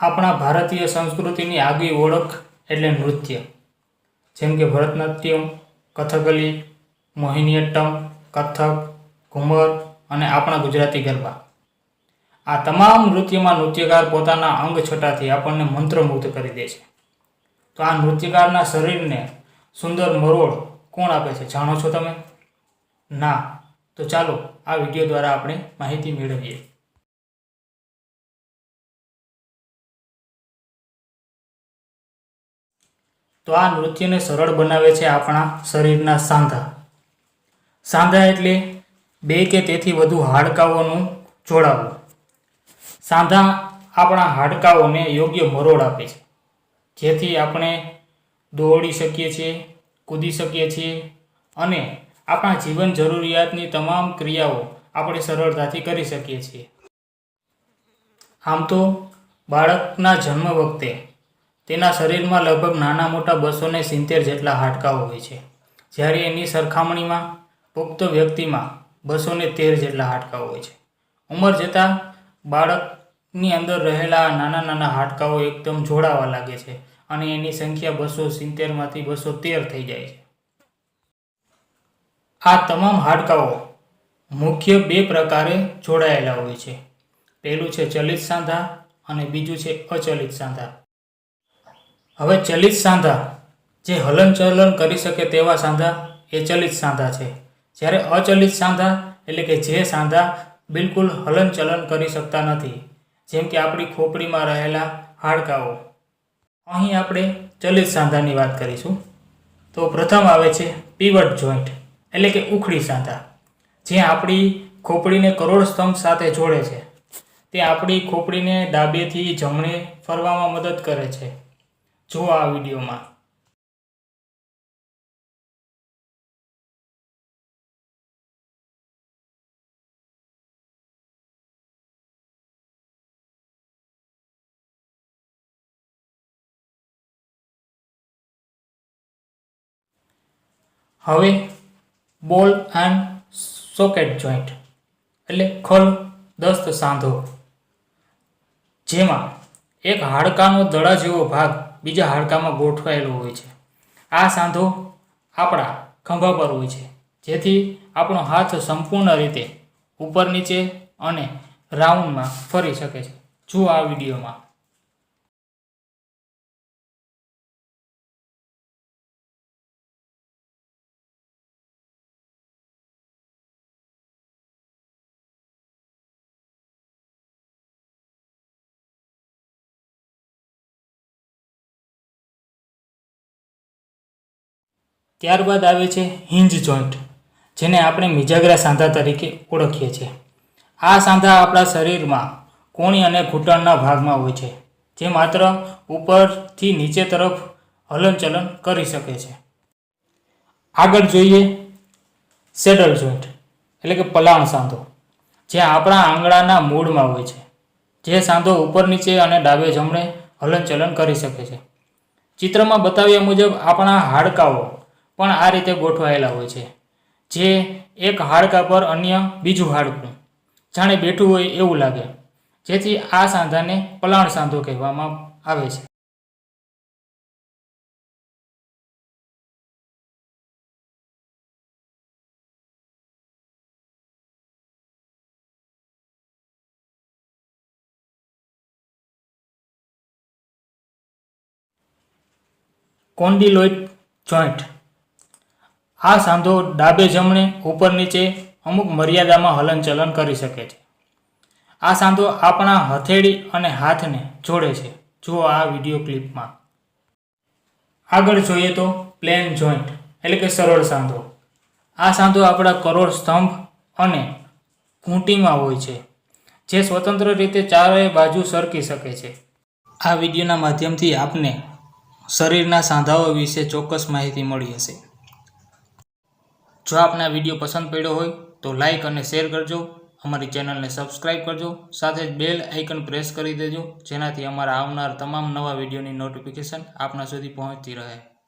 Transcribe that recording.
આપણા ભારતીય સંસ્કૃતિની આગવી ઓળખ એટલે નૃત્ય, જેમ કે ભરતનાટ્યમ, કથકલી, મોહિનીઅટ્ટમ, કથક, ઘુમર અને આપણા ગુજરાતી ગરબા. આ તમામ નૃત્યમાં નૃત્યકાર પોતાના અંગ છટાથી આપણને મંત્રમુગ્ધ કરી દે છે. તો આ નૃત્યકારના શરીરને સુંદર મરોડ કોણ આપે છે, જાણો છો તમે? ના? તો ચાલો આ વિડીયો દ્વારા આપણે માહિતી મેળવીએ. તો આ નૃત્યને સરળ બનાવે છે આપણા શરીરના સાંધા. સાંધા એટલે બે કે તેથી વધુ હાડકાઓનું જોડાવું. સાંધા આપણા હાડકાઓને યોગ્ય મરોડ આપે છે, જેથી આપણે દોડી શકીએ છીએ, કૂદી શકીએ છીએ અને આપણા જીવન જરૂરિયાતની તમામ ક્રિયાઓ આપણે સરળતાથી કરી શકીએ છીએ. આમ તો બાળકના જન્મ વખતે તેના શરીરમાં લગભગ નાના મોટા 270 જેટલા હાડકાઓ હોય છે, જ્યારે એની સરખામણીમાં પુખ્ત વ્યક્તિમાં 213 જેટલા હાડકાઓ હોય છે. ઉંમર જતાં બાળકની અંદર રહેલા નાના નાના હાડકાઓ એકદમ જોડાવા લાગે છે અને એની સંખ્યા 270માંથી 213 થઈ જાય છે. આ તમામ હાડકાઓ મુખ્ય બે પ્રકારે જોડાયેલા હોય છે. પહેલું છે ચલિત સાંધા અને બીજું છે અચલિત સાંધા. હવે ચલિત સાંધા જે હલનચલન કરી શકે તેવા સાંધા એ ચલિત સાંધા છે, જ્યારે અચલિત સાંધા એટલે કે જે સાંધા બિલકુલ હલનચલન કરી શકતા નથી, જેમ કે આપણી ખોપડીમાં રહેલા હાડકાઓ. અહીં આપણે ચલિત સાંધાની વાત કરીશું. તો પ્રથમ આવે છે પીવટ જોઈન્ટ એટલે કે ઉખડી સાંધા, જે આપણી ખોપડીને કરોડ સ્તંભ સાથે જોડે છે. તે આપણી ખોપડીને ડાબેથી જમણે ફરવામાં મદદ કરે છે. જુઓ આ વિડીયોમાં. હવે બોલ એન્ડ સોકેટ જોઈન્ટ એટલે ખલ દસ્ત સાંધો, જેમાં એક હાડકાનો દડા જેવો ભાગ બીજા હાડકામાં ગોઠવાયેલો હોય છે. આ સાંધો આપણા ખભા પર હોય છે, જેથી આપણો હાથ સંપૂર્ણ રીતે ઉપર નીચે અને રાઉન્ડમાં ફરી શકે છે. જુઓ આ વિડીયોમાં. ત્યારબાદ આવે છે હિન્જ જોઈન્ટ, જેને આપણે મિજાગરા સાંધા તરીકે ઓળખીએ છીએ. આ સાંધા આપણા શરીરમાં કોણી અને ઘૂંટણના ભાગમાં હોય છે, જે માત્ર ઉપરથી નીચે તરફ હલનચલન કરી શકે છે. આગળ જોઈએ સેડલ જોઈન્ટ એટલે કે પલાણ સાંધો, જે આપણા આંગળાના મૂળમાં હોય છે. જે સાંધો ઉપર નીચે અને ડાબે જમણે હલનચલન કરી શકે છે. ચિત્રમાં બતાવ્યા મુજબ આપણા હાડકાઓ પણ આ રીતે ગોઠવાયેલા હોય છે, જે એક હાડકા પર અન્ય બીજું હાડકું જાણે બેઠું હોય એવું લાગે, જેથી આ સાંધાને પલાણ સાંધો કહેવામાં આવે છે. કોન્ડિલોઇડ જોઈન્ટ. આ સાંધો ડાબે જમણે ઉપર નીચે અમુક મર્યાદામાં હલનચલન કરી શકે છે. આ સાંધો આપણા હથેળી અને હાથને જોડે છે. જુઓ આ વિડીયો ક્લિપમાં. આગળ જોઈએ તો પ્લેન જોઈન્ટ એટલે કે સરળ સાંધો. આ સાંધો આપણા કરોડ સ્તંભ અને ઘૂંટીમાં હોય છે, જે સ્વતંત્ર રીતે ચારે બાજુ સરકી શકે છે. આ વિડીયોના માધ્યમથી આપને શરીરના સાંધાઓ વિશે ચોક્કસ માહિતી મળી હશે. જો આપને આ વિડીયો પસંદ પડ્યો હોય તો લાઈક અને શેર કરજો, અમારી ચેનલને સબસ્ક્રાઈબ કરજો, સાથે જ બેલ આઇકન પ્રેસ કરી દેજો, જેનાથી અમારા આવનાર તમામ નવા વિડીયોની નોટિફિકેશન આપના સુધી પહોંચતી રહે.